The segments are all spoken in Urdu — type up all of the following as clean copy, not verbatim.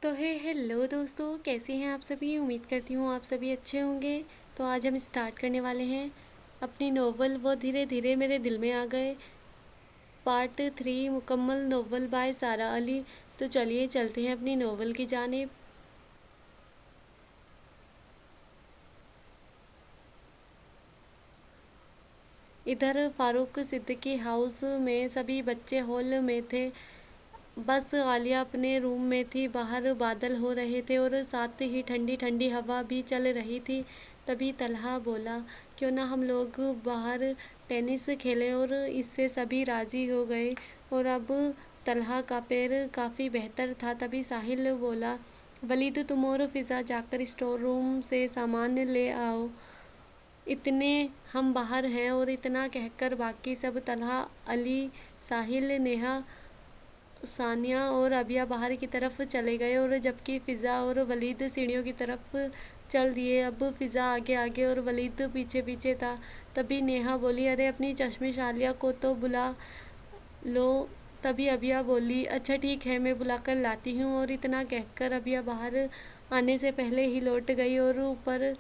تو ہیلو دوستو، کیسے ہیں آپ سبھی؟ امید کرتی ہوں آپ سبھی اچھے ہوں گے۔ تو آج ہم اسٹارٹ کرنے والے ہیں اپنی ناول وہ دھیرے دھیرے میرے دل میں آ گئے، پارٹ 3 مکمل ناول بائی سارہ علی۔ تو چلیے چلتے ہیں اپنی ناول کی جانب۔ ادھر فاروق صدیقی ہاؤس میں سبھی بچے ہال میں تھے، بس عالیہ اپنے روم میں تھی۔ باہر بادل ہو رہے تھے اور ساتھ ہی ٹھنڈی ٹھنڈی ہوا بھی چل رہی تھی۔ تبھی طلحہ بولا، کیوں نہ ہم لوگ باہر ٹینس کھیلیں، اور اس سے سبھی راضی ہو گئے۔ اور اب طلحہ کا پیر کافی بہتر تھا۔ تبھی ساحل بولا، ولید تم اور فضا جا کر اسٹور روم سے سامان لے آؤ، اتنے ہم باہر ہیں۔ اور اتنا کہہ کر باقی سب طلحہ، علی، ساحل، نیہا، ثانیہ اور عبیہ باہر کی طرف چلے گئے، اور جبکہ فضا اور ولید سیڑھیوں کی طرف چل دیے۔ اب فضا آگے آگے اور ولید پیچھے پیچھے تھا۔ تبھی نیہا بولی، ارے اپنی چشمش عالیہ کو تو بلا لو۔ تبھی عبیہ بولی، اچھا ٹھیک ہے، میں بلا کر لاتی ہوں۔ اور اتنا کہہ کر عبیہ باہر آنے سے پہلے ہی لوٹ گئی اور اوپر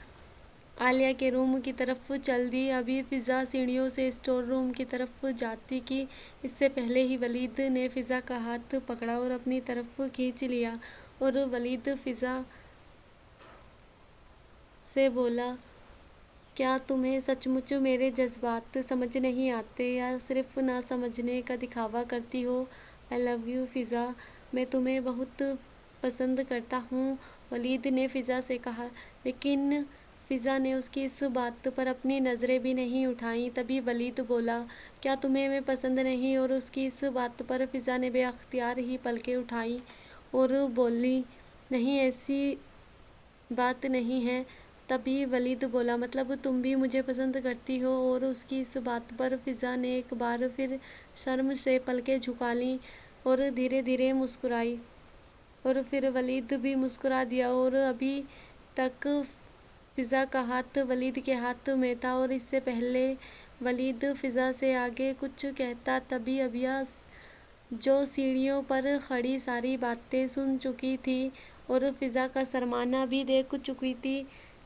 عالیہ کے روم کی طرف چل دی۔ ابھی فضا سیڑھیوں سے اسٹور روم کی طرف جاتی کہ اس سے پہلے ہی ولید نے فضا کا ہاتھ پکڑا اور اپنی طرف کھینچ لیا۔ اور ولید فضا سے بولا، کیا تمہیں سچ مچ میرے جذبات سمجھ نہیں آتے، یا صرف نہ سمجھنے کا دکھاوا کرتی ہو؟ آئی لو یو فضا، میں تمہیں بہت پسند کرتا ہوں، ولید نے فضا سے کہا۔ لیکن فضا نے اس کی اس بات پر اپنی نظریں بھی نہیں اٹھائیں۔ تبھی ولید بولا، کیا تمہیں میں پسند نہیں؟ اور اس کی اس بات پر فضا نے بے اختیار ہی پلکیں اٹھائیں اور بولی، نہیں ایسی بات نہیں ہے۔ تبھی ولید بولا، مطلب تم بھی مجھے پسند کرتی ہو؟ اور اس کی اس بات پر فضا نے ایک بار پھر شرم سے پلکیں جھکا لیں اور دھیرے دھیرے مسکرائی، اور پھر ولید بھی مسکرا دیا۔ اور ابھی تک فضا کا ہاتھ ولید کے ہاتھ میں تھا، اور اس سے پہلے ولید فضا سے آگے کچھ کہتا، تبھی عبیہ جو سیڑھیوں پر کھڑی ساری باتیں سن چکی تھی اور فضا کا شرمانا بھی دیکھ چکی تھی،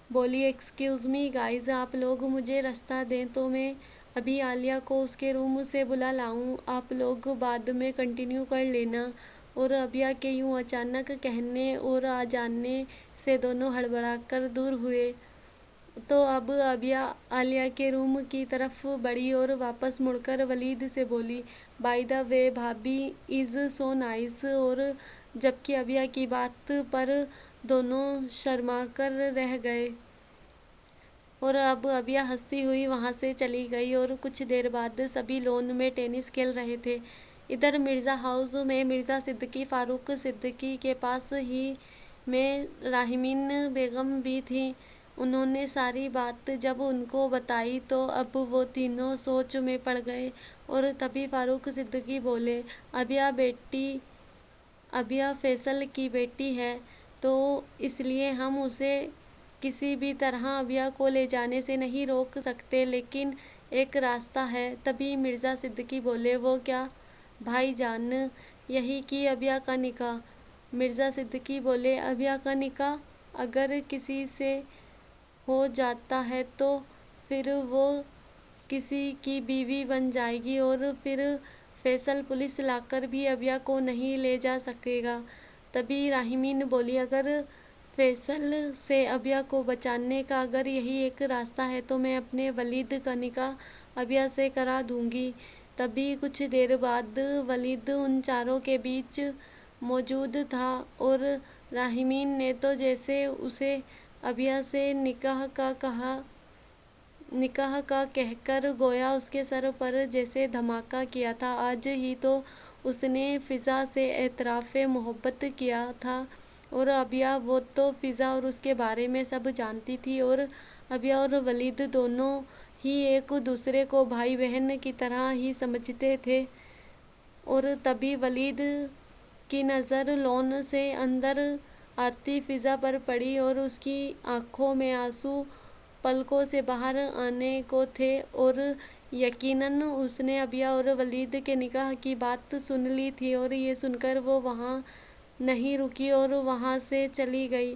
بولی، ایکسکیوز می گائز، آپ لوگ مجھے راستہ دیں تو میں ابھی عالیہ کو اس کے روم سے بلا لاؤں، آپ لوگ بعد میں کنٹینیو کر لینا۔ اور عبیہ کے یوں اچانک کہنے اور آ جانے سے دونوں ہڑبڑا کر دور ہوئے۔ تو اب عبیہ عالیہ کے روم کی طرف بڑھی اور واپس مڑ کر ولید سے بولی، بائی دا وے بھابی از سو نائس۔ اور جبکہ عبیہ کی بات پر دونوں شرما کر رہ گئے، اور اب عبیہ ہنستی ہوئی وہاں سے چلی گئی، اور کچھ دیر بعد سبھی لون میں ٹینس کھیل رہے تھے۔ ادھر مرزا ہاؤس میں مرزا صدیقی فاروق صدیقی کے پاس ہی میں راحمین بیگم بھی تھیں۔ انہوں نے ساری بات جب ان کو بتائی تو اب وہ تینوں سوچ میں پڑ گئے، اور تبھی فاروق صدیقی بولے، عبیہ فیصل کی بیٹی ہے، تو اس لیے ہم اسے کسی بھی طرح عبیہ کو لے جانے سے نہیں روک سکتے، لیکن ایک راستہ ہے۔ تبھی مرزا صدیقی بولے، وہ کیا بھائی جان؟ یہی کہ عبیہ کا نکاح۔ مرزا صدیقی بولے، عبیہ کا نکاح اگر کسی سے ہو جاتا ہے تو پھر وہ کسی کی بیوی بن جائے گی، اور پھر فیصل پولیس لا کر بھی عبیہ کو نہیں لے جا سکے گا۔ تبھی راحمین بولی، اگر فیصل سے عبیہ کو بچانے کا اگر یہی ایک راستہ ہے تو میں اپنے ولید کا نکاح عبیہ سے کرا دوں گی۔ تبھی کچھ دیر بعد ولید ان چاروں کے بیچ موجود تھا، اور راحمین نے تو جیسے اسے عبیہ سے نکاح کا کہہ کر گویا اس کے سر پر جیسے دھماکہ کیا تھا۔ آج ہی تو اس نے فضا سے اعتراف محبت کیا تھا، اور عبیہ، وہ تو فضا اور اس کے بارے میں سب جانتی تھی، اور عبیہ اور ولید دونوں ہی ایک دوسرے کو بھائی بہن کی طرح ہی سمجھتے تھے۔ اور تبھی ولید کی نظر لون سے اندر آتی فضا پر پڑی، اور اس کی آنکھوں میں آنسو پلکوں سے باہر آنے کو تھے، اور یقیناً اس نے عبیہ اور ولید کے نکاح کی بات سن لی تھی، اور یہ سن کر وہ وہاں نہیں رکی اور وہاں سے چلی گئی۔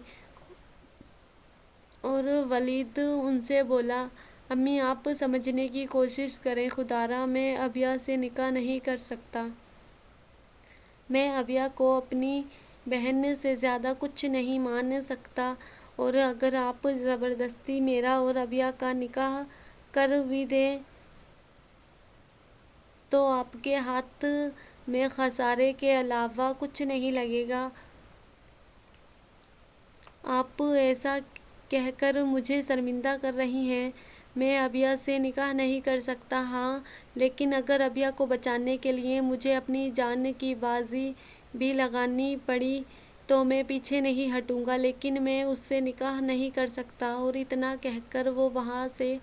اور ولید ان سے بولا، امی آپ سمجھنے کی کوشش کریں، خدارا میں ابیہ سے نکاح نہیں کر سکتا۔ میں ابیہ کو اپنی بہن سے زیادہ کچھ نہیں مان سکتا، اور اگر آپ زبردستی میرا اور ابیہ کا نکاح کر بھی دیں تو آپ کے ہاتھ میں خسارے کے علاوہ کچھ نہیں لگے گا۔ آپ ایسا کہہ کر مجھے شرمندہ کر رہی ہیں۔ میں ابیہ سے نکاح نہیں کر سکتا، ہاں، لیکن اگر ابیہ کو بچانے کے لیے مجھے اپنی جان کی بازی بھی لگانی پڑی تو میں پیچھے نہیں ہٹوں گا، لیکن میں اس سے نکاح نہیں کر سکتا۔ اور اتنا کہہ کر وہ وہاں سے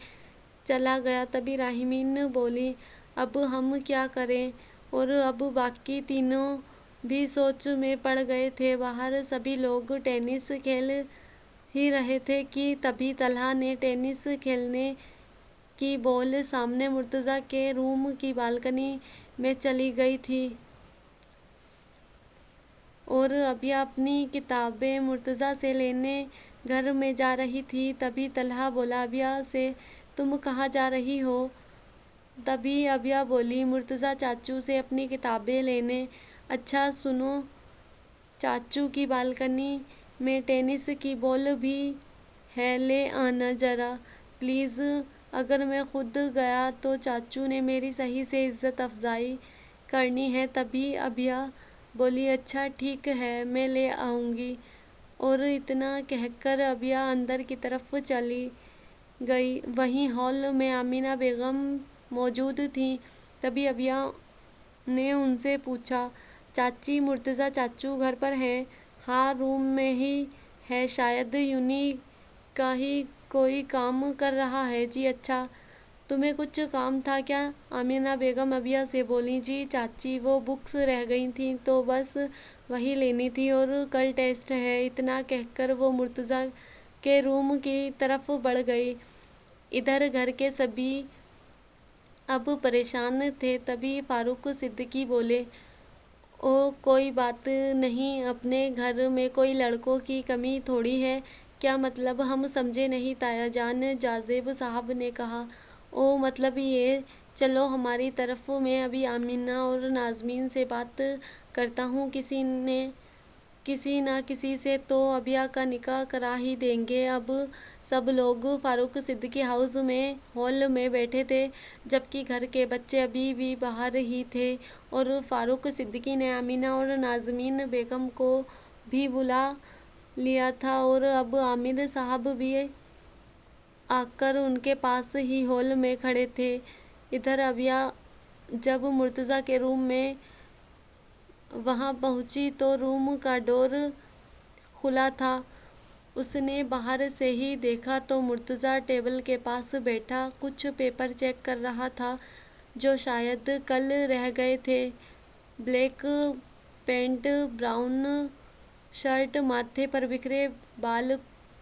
چلا گیا۔ تبھی راحمین بولی، اب ہم کیا کریں؟ اور اب باقی تینوں بھی سوچ میں پڑ گئے تھے۔ باہر سبھی لوگ ٹینس کھیل ہی رہے تھے کہ تبھی طلحہ نے ٹینس کھیلنے کی بال سامنے مرتضیٰ کے روم کی بالکنی میں چلی گئی تھی۔ اور ابیہ اپنی کتابیں مرتضیٰ سے لینے گھر میں جا رہی تھی۔ تبھی طلحہ بولا، ابیہ سے تم کہاں جا رہی ہو؟ تبھی ابیہ بولی، مرتضیٰ چاچو سے اپنی کتابیں لینے۔ اچھا سنو، چاچو کی بالکنی میں ٹینس کی بال بھی ہے، لے آنا ذرا پلیز۔ اگر میں خود گیا تو چاچو نے میری صحیح سے عزت افزائی کرنی ہے۔ تبھی ابیہ بولی، اچھا ٹھیک ہے، میں لے آؤں گی۔ اور اتنا کہہ کر ابیہ اندر کی طرف چلی گئی۔ وہیں ہال میں آمنہ بیگم موجود تھیں۔ تبھی ابیہ نے ان سے پوچھا، چاچی مرتضیٰ چاچو گھر پر ہیں؟ ہاں، روم میں ہی ہے، شاید یونہی کا ہی کوئی کام کر رہا ہے۔ جی اچھا، تمہیں کچھ کام تھا کیا؟ آمنہ بیگم ابیہ سے بولیں، جی چاچی، وہ بکس رہ گئی تھیں تو بس وہی لینی تھی، اور کل ٹیسٹ ہے۔ اتنا کہہ کر وہ مرتضیٰ کے روم کی طرف بڑھ گئی۔ ادھر گھر کے سبھی اب پریشان تھے۔ تبھی فاروق صدیقی بولے، او کوئی بات نہیں، اپنے گھر میں کوئی لڑکوں کی کمی تھوڑی ہے۔ کیا مطلب؟ ہم سمجھے نہیں تایا جان۔ جاذب صاحب نے کہا، او مطلب یہ، چلو ہماری طرف، میں ابھی آمنہ اور نازمین سے بات کرتا ہوں، کسی نہ کسی سے تو ابیہ کا نکاح کرا ہی دیں گے۔ اب سب لوگ فاروق صدیقی ہاؤس میں ہال میں بیٹھے تھے، جبکہ گھر کے بچے ابھی بھی باہر ہی تھے، اور فاروق صدیقی نے آمنہ اور نازمین بیگم کو بھی بلا لیا تھا، اور اب عامر صاحب بھی آ کر ان کے پاس ہی ہال میں کھڑے تھے۔ ادھر ابیہ جب مرتضیٰ کے روم میں وہاں پہنچی تو روم کا ڈور کھلا تھا۔ اس نے باہر سے ہی دیکھا تو مرتضیٰ ٹیبل کے پاس بیٹھا کچھ پیپر چیک کر رہا تھا جو شاید کل رہ گئے تھے۔ بلیک پینٹ، براؤن شرٹ، ماتھے پر بکھرے بال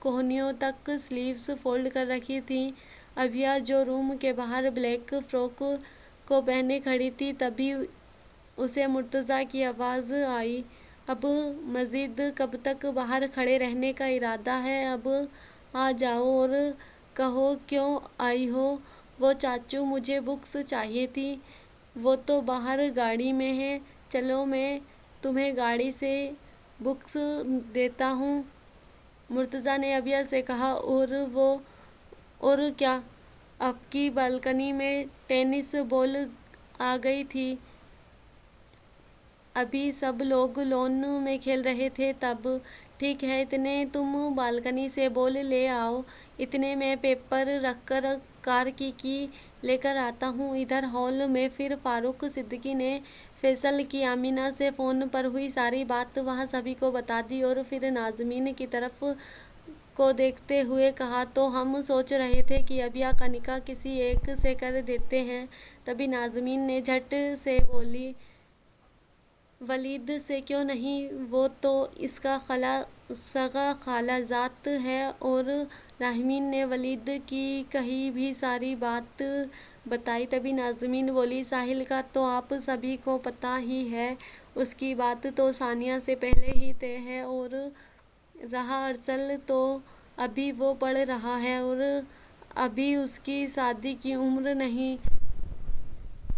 کہنیوں تک سلیوز فولڈ کر رکھی تھیں۔ ابیہ جو روم کے باہر بلیک فراک کو پہنے کھڑی تھی، تبھی اسے مرتضیٰ کی آواز آئی، اب مزید کب تک باہر کھڑے رہنے کا ارادہ ہے؟ اب آ جاؤ اور کہو کیوں آئی ہو؟ وہ چاچو، مجھے بکس چاہیے تھیں، وہ تو باہر گاڑی میں ہیں، چلو میں تمہیں گاڑی سے بکس دیتا ہوں، مرتضیٰ نے ابیہ سے کہا۔ اور کیا؟ آپ کی بالکنی میں ٹینس بال آ گئی تھی؟ ابھی سب لوگ لون میں کھیل رہے تھے تب۔ ٹھیک ہے، اتنے تم بالکنی سے بال لے آؤ، اتنے میں پیپر رکھ کر کار کی لے کر آتا ہوں۔ ادھر ہال میں پھر فاروق صدیقی نے فیصل کی آمنہ سے فون پر ہوئی ساری بات وہاں سبھی کو بتا دی، اور پھر نازمین کی طرف کو دیکھتے ہوئے کہا، تو ہم سوچ رہے تھے کہ ابیہ کا نکاح کسی ایک سے کر دیتے ہیں۔ تبھی نازمین نے جھٹ سے بولی، ولید سے کیوں نہیں؟ وہ تو اس کا سگا خالہ زاد ہے۔ اور راحمین نے ولید کی کہی بھی ساری بات بتائی۔ تبھی نازمین بولی، ساحل کا تو آپ سبھی کو پتہ ہی ہے، اس کی بات تو ثانیہ سے پہلے ہی طے ہے، اور رہا ارسل تو ابھی وہ پڑھ رہا ہے اور ابھی اس کی شادی کی عمر نہیں،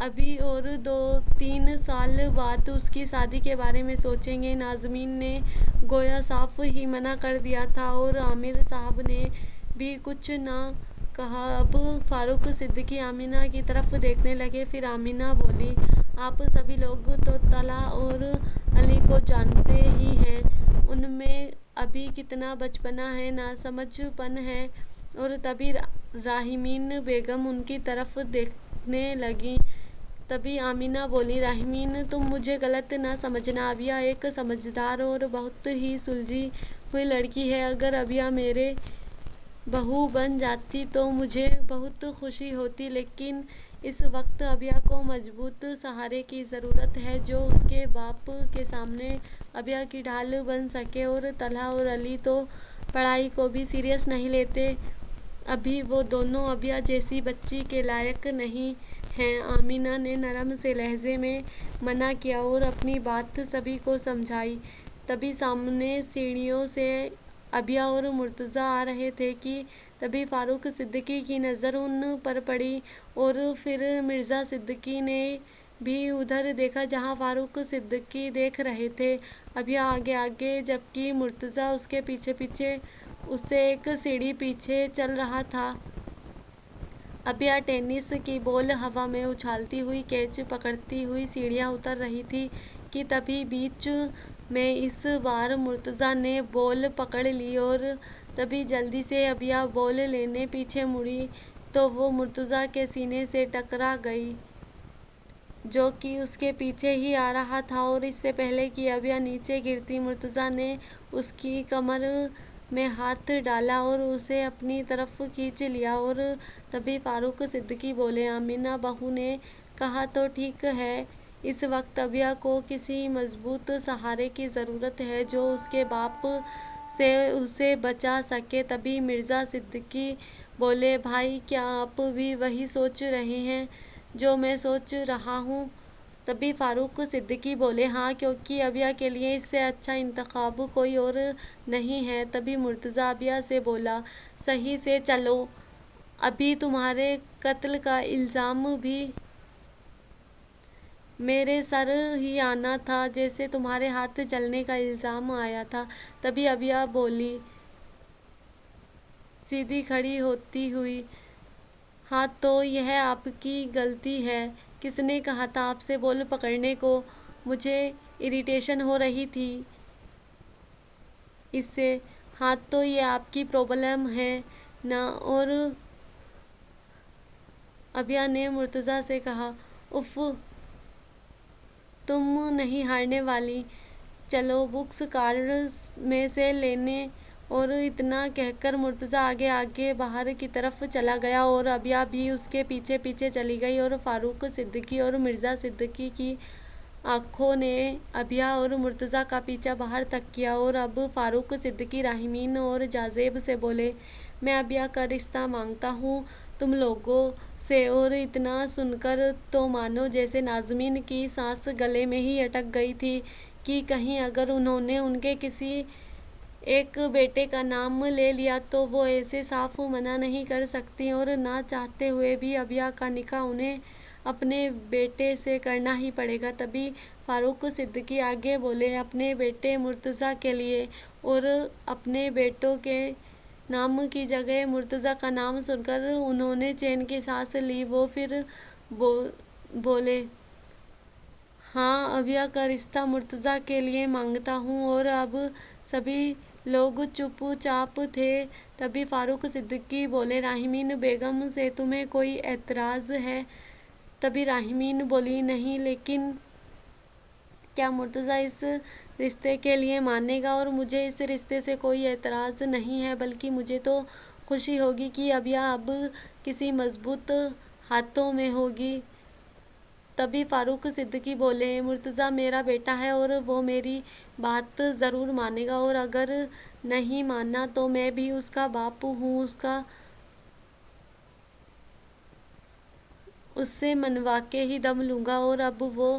ابھی اور 2-3 سال بعد اس کی شادی کے بارے میں سوچیں گے۔ ناظمین نے گویا صاف ہی منع کر دیا تھا اور عامر صاحب نے بھی کچھ نہ کہا۔ اب فاروق صدیقی آمنہ کی طرف دیکھنے لگے، پھر آمنہ بولی، آپ سبھی لوگ تو طلحہ اور علی کو جانتے ہی ہیں، ان میں ابھی کتنا بچپنا ہے، ناسمجھ پن ہے۔ اور تبھی راحمین بیگم ان کی طرف دیکھنے لگیں۔ تبھی آمنہ بولی، راحمین تم مجھے غلط نہ سمجھنا، عبیہ ایک سمجھدار اور بہت ہی سلجھی ہوئی لڑکی ہے، اگر عبیہ میرے بہو بن جاتی تو مجھے بہت خوشی ہوتی، لیکن اس وقت عبیہ کو مضبوط سہارے کی ضرورت ہے، جو اس کے باپ کے سامنے عبیہ کی ڈھال بن سکے۔ اور طلحہ اور علی تو پڑھائی کو بھی سیریس نہیں لیتے، ابھی وہ دونوں عبیہ جیسی بچی کے لائق نہیں ہیں۔ آمنہ نے نرم سے لہجے میں منع کیا اور اپنی بات سبھی کو سمجھائی۔ تبھی سامنے سیڑھیوں سے عبیہ اور مرتضیٰ آ رہے تھے کہ تبھی فاروق صدیقی کی نظر ان پر پڑی اور پھر مرزا صدیقی نے بھی ادھر دیکھا جہاں فاروق صدیقی دیکھ رہے تھے۔ عبیہ آگے آگے جبکہ مرتضیٰ اس کے پیچھے پیچھے، اس سے ایک سیڑھی پیچھے چل رہا تھا۔ عبیہ ٹینس کی بال ہوا میں اچھالتی ہوئی کیچ پکڑتی ہوئی سیڑھیاں اتر رہی تھی کہ تبھی بیچ میں اس بار مرتضیٰ نے بال پکڑ لی اور تبھی جلدی سے عبیہ بال لینے پیچھے مڑی تو وہ مرتضیٰ کے سینے سے ٹکرا گئی، جو کہ اس کے پیچھے ہی آ رہا تھا، اور اس سے پہلے کہ عبیہ نیچے گرتی مرتضیٰ نے اس کی کمر میں ہاتھ ڈالا اور اسے اپنی طرف کھینچ لیا۔ اور تبھی فاروق صدیقی بولے، آمنہ بہو نے کہا تو ٹھیک ہے، اس وقت عبیہ کو کسی مضبوط سہارے کی ضرورت ہے جو اس کے باپ سے اسے بچا سکے۔ تبھی مرزا صدیقی بولے، بھائی کیا آپ بھی وہی سوچ رہے ہیں جو میں سوچ رہا ہوں؟ تبھی فاروق صدیقی بولے، ہاں، کیونکہ عبیہ کے لیے اس سے اچھا انتخاب کوئی اور نہیں ہے۔ تبھی مرتضیٰ عبیہ سے بولا، صحیح سے چلو، ابھی تمہارے قتل کا الزام بھی میرے سر ہی آنا تھا جیسے تمہارے ہاتھ جلنے کا الزام آیا تھا۔ تبھی عبیہ بولی سیدھی کھڑی ہوتی ہوئی، ہاں تو یہ آپ کی غلطی ہے، کس نے کہا تھا آپ سے بال پکڑنے کو؟ مجھے اریٹیشن ہو رہی تھی اس سے۔ ہاں تو یہ آپ کی پرابلم ہے نا؟ اور عبیہ نے مرتضیٰ سے کہا، اف، تم نہیں ہارنے والی، چلو بکس کار میں سے لینے۔ اور اتنا کہہ کر مرتضیٰ آگے آگے باہر کی طرف چلا گیا اور عبیہ بھی اس کے پیچھے پیچھے چلی گئی، اور فاروق صدیقی اور مرزا صدیقی کی آنکھوں نے عبیہ اور مرتضیٰ کا پیچھا باہر تک کیا۔ اور اب فاروق صدیقی راحمین اور جاذب سے بولے، میں عبیہ کا رشتہ مانگتا ہوں تم لوگوں سے، اور اتنا سن کر تو مانو جیسے ناظمین کی سانس گلے میں ہی اٹک گئی تھی کہ کہیں اگر انہوں نے ان کے کسی ایک بیٹے کا نام لے لیا تو وہ ایسے صاف منع نہیں کر سکتیں، اور نہ چاہتے ہوئے بھی عبیہ کا نکاح انہیں اپنے بیٹے سے کرنا ہی پڑے گا۔ تبھی فاروق صدیقی آگے بولے، اپنے بیٹے مرتضیٰ کے لیے؟ اور اپنے بیٹوں کے نام کی جگہ مرتضیٰ کا نام سن کر انہوں نے چین کی سانس لی۔ وہ پھر بولے، ہاں، عبیہ کا رشتہ مرتضیٰ کے لیے مانگتا ہوں۔ اور اب سبھی لوگ چپ چاپ تھے۔ تبھی فاروق صدیقی بولے، راحمین بیگم سے تمہیں کوئی اعتراض ہے؟ تبھی راحمین بولی، نہیں، لیکن کیا مرتضیٰ اس رشتے کے لیے مانے گا؟ اور مجھے اس رشتے سے کوئی اعتراض نہیں ہے، بلکہ مجھے تو خوشی ہوگی کہ عبیہ اب کسی مضبوط ہاتھوں میں ہوگی۔ تبھی فاروق صدیقی بولے، مرتضیٰ میرا بیٹا ہے اور وہ میری بات ضرور مانے گا، اور اگر نہیں مانا تو میں بھی اس کا باپ ہوں، اس سے منوا کے ہی دم لوں گا۔ اور اب وہ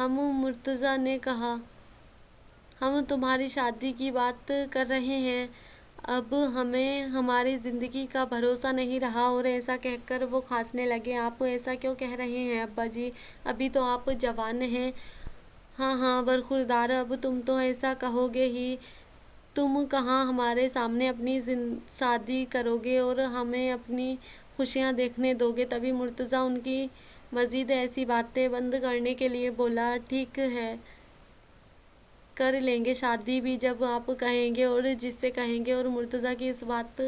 مرتضیٰ نے کہا، ہم تمہاری شادی کی بات کر رہے ہیں، اب ہمیں ہماری زندگی کا بھروسہ نہیں رہا۔ اور ایسا کہہ کر وہ کھانسنے لگے۔ آپ ایسا کیوں کہہ رہے ہیں ابا جی؟ ابھی تو آپ جوان ہیں۔ ہاں ہاں برخوردار، اب تم تو ایسا کہو گے ہی۔ تم کہاں ہمارے سامنے اپنی شادی کرو گے اور ہمیں اپنی خوشیاں دیکھنے دو گے؟ تبھی مرتضیٰ ان کی مزید ایسی باتیں بند کرنے کے لیے بولا، ٹھیک ہے، کر لیں گے شادی بھی جب آپ کہیں گے اور جس سے کہیں گے۔ اور مرتضیٰ کی اس بات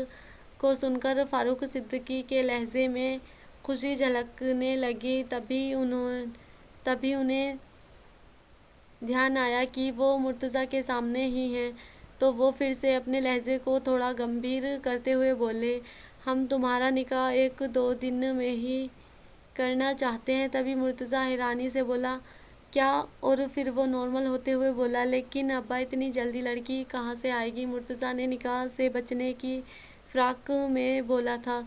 کو سن کر فاروق صدیقی کے لہجے میں خوشی جھلکنے لگی۔ تبھی انہیں دھیان آیا کہ وہ مرتضیٰ کے سامنے ہی ہیں، تو وہ پھر سے اپنے لہجے کو تھوڑا گمبھیر کرتے ہوئے بولے، ہم تمہارا نکاح 1-2 دن میں ہی کرنا چاہتے ہیں۔ تبھی مرتضیٰ حیرانی سے بولا، کیا؟ اور پھر وہ نارمل ہوتے ہوئے بولا، لیکن ابا اتنی جلدی لڑکی کہاں سے آئے گی؟ مرتضیٰ نے نکاح سے بچنے کی فراق میں بولا تھا،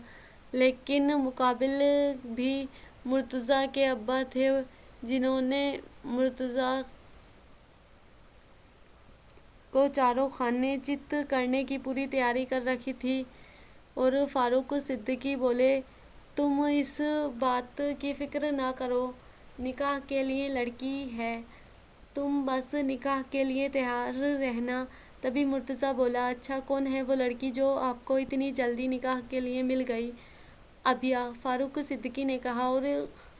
لیکن مقابل بھی مرتضیٰ کے ابا تھے جنہوں نے مرتضیٰ کو چاروں خانے چت کرنے کی پوری تیاری کر رکھی تھی۔ اور فاروق صدیقی بولے، تم اس بات کی فکر نہ کرو، نکاح کے لیے لڑکی ہے، تم بس نکاح کے لیے تیار رہنا۔ تبھی مرتضیٰ بولا، اچھا کون ہے وہ لڑکی جو آپ کو اتنی جلدی نکاح کے لیے مل گئی؟ ابیا، فاروق صدیقی نے کہا، اور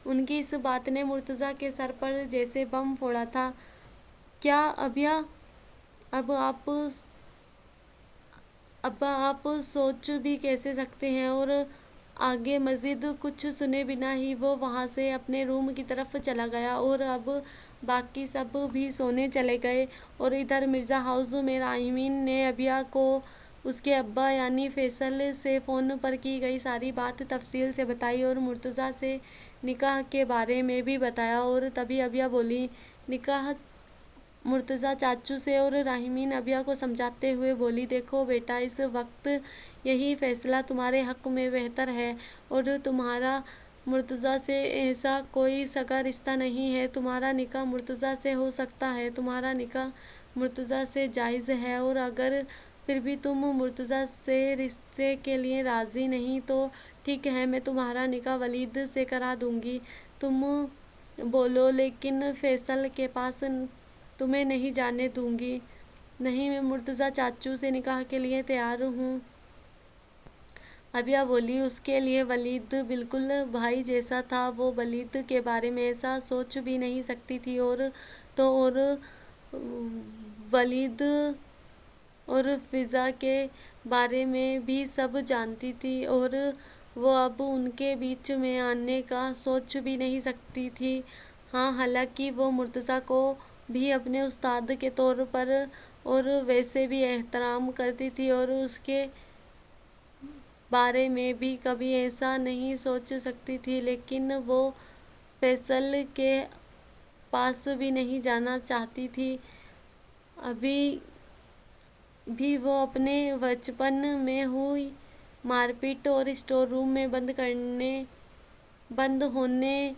ان کی اس بات نے مرتضیٰ کے سر پر جیسے بم پھوڑا تھا۔ کیا ابا؟ آپ سوچ بھی کیسے سکتے ہیں؟ اور آگے مزید کچھ سنے بنا ہی وہ وہاں سے اپنے روم کی طرف چلا گیا، اور اب باقی سب بھی سونے چلے گئے۔ اور ادھر مرزا ہاؤس میں راحمین نے ابیا کو اس کے ابا یعنی فیصل سے فون پر کی گئی ساری بات تفصیل سے بتائی اور مرتضیٰ سے نکاح کے بارے میں بھی بتایا۔ اور تبھی ابیا بولی، نکاح؟ مرتضیٰ چاچو سے اور راحمین ابیا کو سمجھاتے ہوئے بولی، دیکھو بیٹا، اس وقت یہی فیصلہ تمہارے حق میں بہتر ہے، اور تمہارا مرتضیٰ سے ایسا کوئی سگا رشتہ نہیں ہے، تمہارا نکاح مرتضیٰ سے ہو سکتا ہے، تمہارا نکاح مرتضیٰ سے جائز ہے۔ اور اگر پھر بھی تم مرتضیٰ سے رشتے کے لیے راضی نہیں تو ٹھیک ہے، میں تمہارا نکاح ولید سے کرا دوں گی۔ تم بولو، لیکن فیصل کے پاس تمہیں نہیں جانے دوں گی۔ نہیں، میں مرتضیٰ چاچو سے نکاح کے لیے تیار ہوں۔ ابیا بولی، اس کے لیے ولید بالکل بھائی جیسا تھا، وہ ولید کے بارے میں ایسا سوچ بھی نہیں سکتی تھی، اور ولید اور فضا کے بارے میں بھی سب جانتی تھی، اور وہ اب ان کے بیچ میں آنے کا سوچ بھی نہیں سکتی تھی۔ ہاں، حالانکہ وہ مرتضیٰ کو بھی اپنے استاد کے طور پر اور ویسے بھی احترام کرتی تھی، اور اس کے بارے میں بھی کبھی ایسا نہیں سوچ سکتی تھی، لیکن وہ فیصل کے پاس بھی نہیں جانا چاہتی تھی۔ ابھی بھی وہ اپنے بچپن میں ہوئی مار پیٹ اور اسٹور روم میں بند ہونے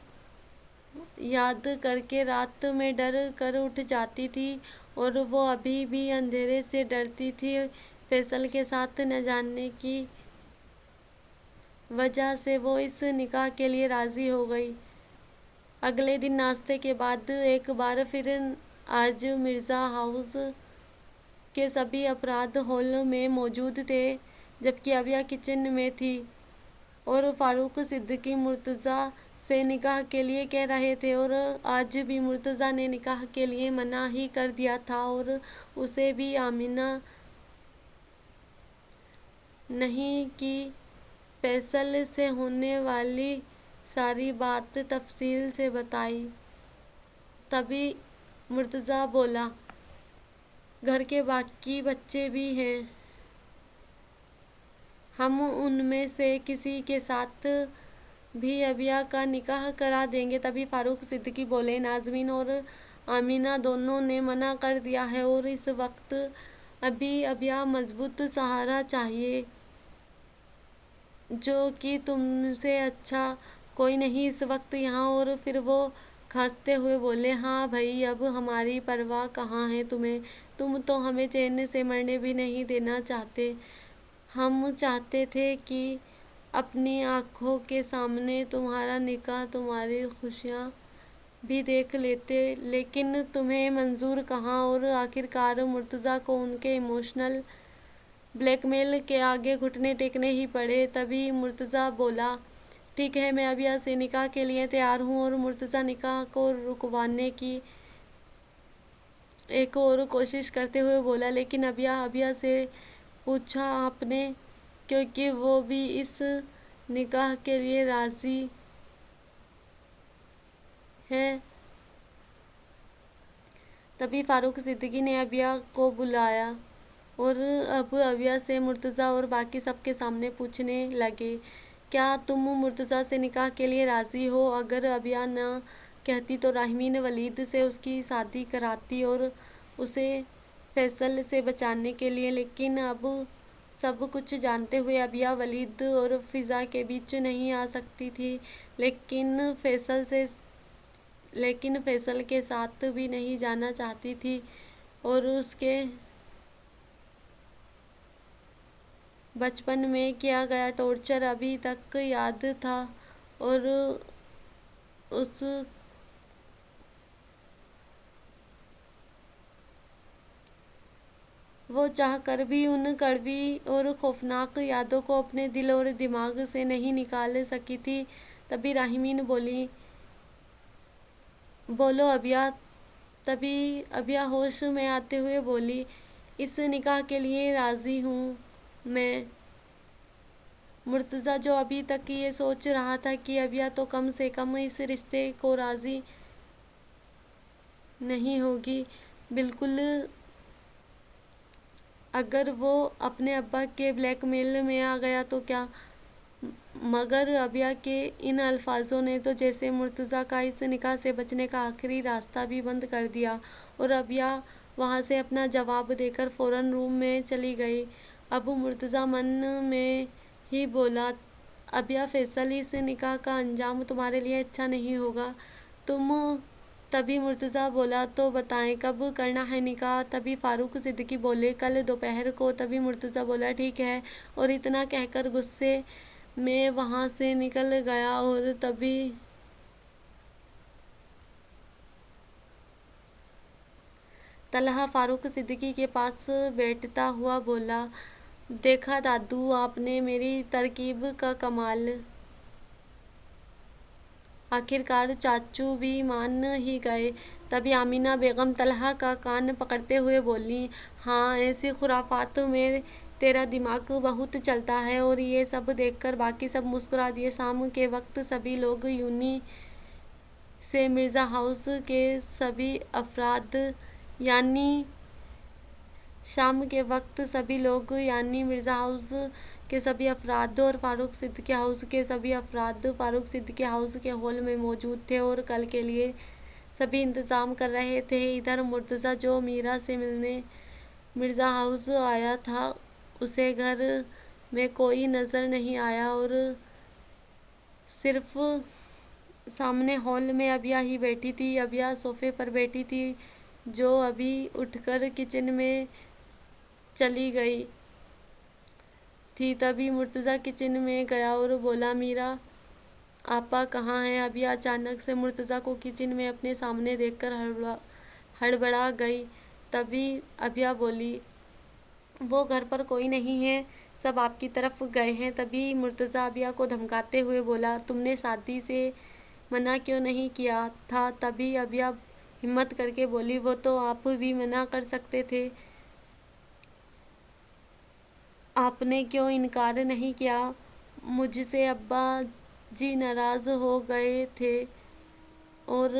یاد کر کے رات میں ڈر کر اٹھ جاتی تھی، اور وہ ابھی بھی اندھیرے سے ڈرتی تھی۔ فیصل کے ساتھ نہ جانے کی وجہ سے وہ اس نکاح کے لیے راضی ہو گئی۔ اگلے دن ناشتے کے بعد ایک بار پھر آج مرزا ہاؤس کے سبھی افراد ہال میں موجود تھے، جبکہ ابیا کچن میں تھی، اور فاروق صدیقی مرتضیٰ سے نکاح کے لیے کہہ رہے تھے، اور آج بھی مرتضیٰ نے نکاح کے لیے منع ہی کر دیا تھا، اور اسے بھی آمینہ نہیں کی فیصل سے ہونے والی ساری بات تفصیل سے بتائی۔ تبھی مرتضیٰ بولا، گھر کے باقی بچے بھی ہیں، ہم ان میں سے کسی کے ساتھ بھی ابیا کا نکاح کرا دیں گے۔ تبھی فاروق صدیقی بولے، ناظمین اور آمینہ دونوں نے منع کر دیا ہے، اور اس وقت ابھی ابیا مضبوط سہارا چاہیے، جو کہ تم سے اچھا کوئی نہیں اس وقت یہاں۔ اور پھر وہ کھانستے ہوئے بولے، ہاں بھائی، اب ہماری پرواہ کہاں ہے تمہیں؟ تم تو ہمیں چین سے مرنے بھی نہیں دینا چاہتے۔ ہم چاہتے تھے کہ اپنی آنکھوں کے سامنے تمہارا نکاح، تمہاری خوشیاں بھی دیکھ لیتے، لیکن تمہیں منظور کہاں۔ اور آخرکار مرتضیٰ کو ان کے ایموشنل بلیک میل کے آگے گھٹنے ٹیکنے ہی پڑے۔ تبھی مرتضیٰ بولا، ٹھیک ہے، میں ابیا سے نکاح کے لیے تیار ہوں۔ اور مرتضیٰ نکاح کو رکوانے کی ایک اور کوشش کرتے ہوئے بولا، لیکن ابیا سے پوچھا آپ نے، کیونکہ وہ بھی اس نکاح کے لیے راضی ہے؟ تبھی فاروق صدیقی نے ابیا کو بلایا اور اب ابیا سے مرتضیٰ اور باقی سب کے سامنے پوچھنے لگے، کیا تم مرتضیٰ سے نکاح کے لیے راضی ہو؟ اگر ابیا نہ کہتی تو راحمین ولید سے اس کی شادی کراتی اور اسے فیصل سے بچانے کے لیے، لیکن اب سب کچھ جانتے ہوئے ابیا ولید اور فضا کے بیچ نہیں آ سکتی تھی، لیکن فیصل کے ساتھ بھی نہیں جانا چاہتی تھی، اور اس کے بچپن میں کیا گیا ٹارچر ابھی تک یاد تھا، اور اس وہ چاہ کر بھی ان کڑوی اور خوفناک یادوں کو اپنے دل اور دماغ سے نہیں نکال سکی تھی۔ تبھی راحمین بولی، بولو ابیا۔ تبھی ابیا ہوش میں آتے ہوئے بولی، اس نکاح کے لیے راضی ہوں میں۔ مرتضیٰ، جو ابھی تک یہ سوچ رہا تھا کہ ابیا تو کم سے کم اس رشتے کو راضی نہیں ہوگی، بالکل، اگر وہ اپنے ابا کے بلیک میل میں آ گیا تو کیا؟ مگر ابیا کے ان الفاظوں نے تو جیسے مرتضیٰ کا اس نکاح سے بچنے کا آخری راستہ بھی بند کر دیا، اور ابیا وہاں سے اپنا جواب دے کر فوراً روم میں چلی گئی۔ اب مرتضیٰ من میں ہی بولا، ابیا فیصل، اس نکاح کا انجام تمہارے لیے اچھا نہیں ہوگا، تم۔ تبھی مرتضیٰ بولا، تو بتائیں کب کرنا ہے نکاح؟ تبھی فاروق صدیقی بولے، کل دوپہر کو۔ تبھی مرتضیٰ بولا، ٹھیک ہے، اور اتنا کہہ کر غصے میں وہاں سے نکل گیا۔ اور تبھی طلحہ فاروق صدیقی کے پاس بیٹھتا ہوا بولا، دیکھا دادو، آپ نے میری ترکیب کا کمال! آخرکار چاچو بھی مان ہی گئے۔ تبھی آمینہ بیگم طلحہ کا کان پکڑتے ہوئے بولیں، ہاں، ایسی خرافات میں تیرا دماغ بہت چلتا ہے۔ اور یہ سب دیکھ کر باقی سب مسکرا دیے۔ شام کے وقت سبھی لوگ یونی سے مرزا ہاؤس کے سبھی افراد یعنی مرزا ہاؤس کے سبھی افراد اور فاروق صدیقی ہاؤس کے سبھی افراد فاروق صدیقی ہاؤس کے ہال میں موجود تھے اور کل کے لیے سبھی انتظام کر رہے تھے۔ ادھر مرتضیٰ، جو میرا سے ملنے مرزا ہاؤس آیا تھا، اسے گھر میں کوئی نظر نہیں آیا، اور صرف سامنے ہال میں ابیا ہی بیٹھی تھی۔ ابیا صوفے پر بیٹھی تھی، جو ابھی اٹھ کر کچن میں چلی گئی تھی۔ تبھی مرتضیٰ کچن میں گیا اور بولا، میرا آپا کہاں ہیں؟ ابیا اچانک سے مرتضیٰ کو کچن میں اپنے سامنے دیکھ کر ہڑبڑا گئی۔ تبھی ابیا بولی، وہ گھر پر کوئی نہیں ہے، سب آپ کی طرف گئے ہیں۔ تبھی مرتضیٰ ابیا کو دھمکاتے ہوئے بولا، تم نے شادی سے منع کیوں نہیں کیا تھا؟ تبھی ابیا ہمت کر کے بولی، وہ تو آپ بھی منع کر سکتے تھے، آپ نے کیوں انکار نہیں کیا؟ مجھ سے ابا جی ناراض ہو گئے تھے، اور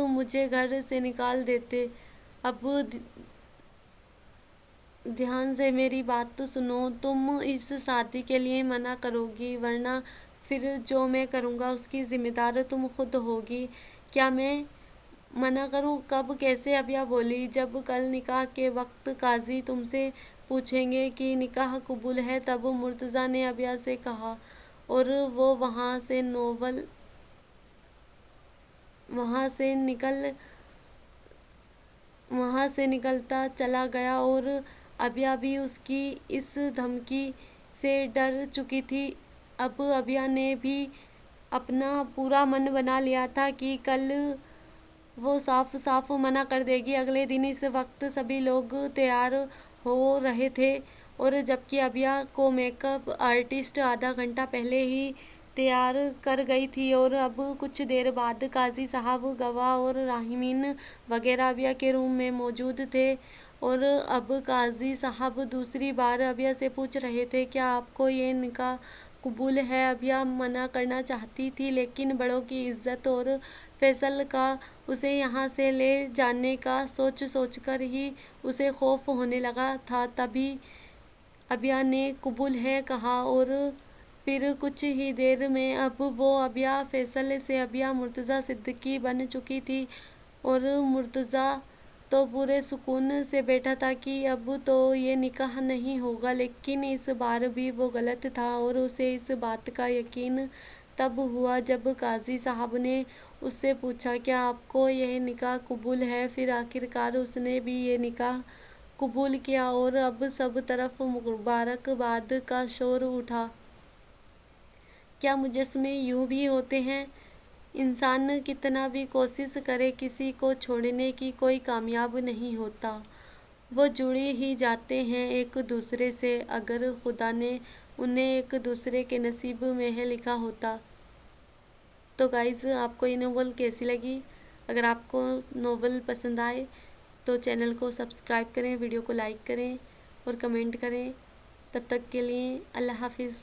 مجھے گھر سے نکال دیتے۔ اب دھیان سے میری بات سنو، تم اس شادی کے لیے منع کرو گی، ورنہ پھر جو میں کروں گا اس کی ذمہ دار تم خود ہوگی۔ کیا میں منع کروں؟ کب، کیسے؟ ابیا بولی، جب کل نکاح کے وقت قاضی تم سے پوچھیں گے کہ نکاح قبول ہے، تب۔ مرتضیٰ نے ابیا سے کہا، اور وہ وہاں سے نکلتا چلا گیا اور ابیا بھی اس کی اس دھمکی سے ڈر چکی تھی۔ اب ابیا نے بھی اپنا پورا من بنا لیا تھا کہ کل وہ صاف صاف منع کر دے گی۔ اگلے دن اس وقت سبھی لوگ تیار ہو رہے تھے اور جبکہ ابیا کو میک اپ آرٹسٹ آدھا گھنٹہ پہلے ہی تیار کر گئی تھی اور اب کچھ دیر بعد قاضی صاحب، گواہ اور راہمین وغیرہ ابیا کے روم میں موجود تھے اور اب قاضی صاحب دوسری بار ابیا سے پوچھ رہے تھے، کیا آپ کو یہ نکاح قبول ہے؟ ابیا منع کرنا چاہتی تھی لیکن بڑوں کی عزت اور فیصل کا اسے یہاں سے لے جانے کا سوچ کر ہی اسے خوف ہونے لگا تھا۔ تبھی ابیا نے قبول ہے کہا اور پھر کچھ ہی دیر میں اب وہ ابیا فیصل سے ابیا مرتضیٰ صدیقی بن چکی تھی اور مرتضیٰ تو پورے سکون سے بیٹھا تھا کہ اب تو یہ نکاح نہیں ہوگا، لیکن اس بار بھی وہ غلط تھا اور اسے اس بات کا یقین تب ہوا جب قاضی صاحب نے اس سے پوچھا، کیا آپ کو یہ نکاح قبول ہے؟ پھر آخرکار اس نے بھی یہ نکاح قبول کیا اور اب سب طرف مبارکباد کا شور اٹھا۔ کیا مجسمے یوں بھی ہوتے ہیں؟ انسان کتنا بھی کوشش کرے کسی کو چھوڑنے کی کوئی کامیاب نہیں ہوتا، وہ جڑ ہی جاتے ہیں ایک دوسرے سے، اگر خدا نے انہیں ایک دوسرے کے نصیب میں لکھا ہوتا۔ تو گائز، آپ کو یہ ناول کیسی لگی؟ اگر آپ کو ناول پسند آئے تو چینل کو سبسکرائب کریں، ویڈیو کو لائک کریں اور کمنٹ کریں۔ تب تک کے لیے اللہ حافظ۔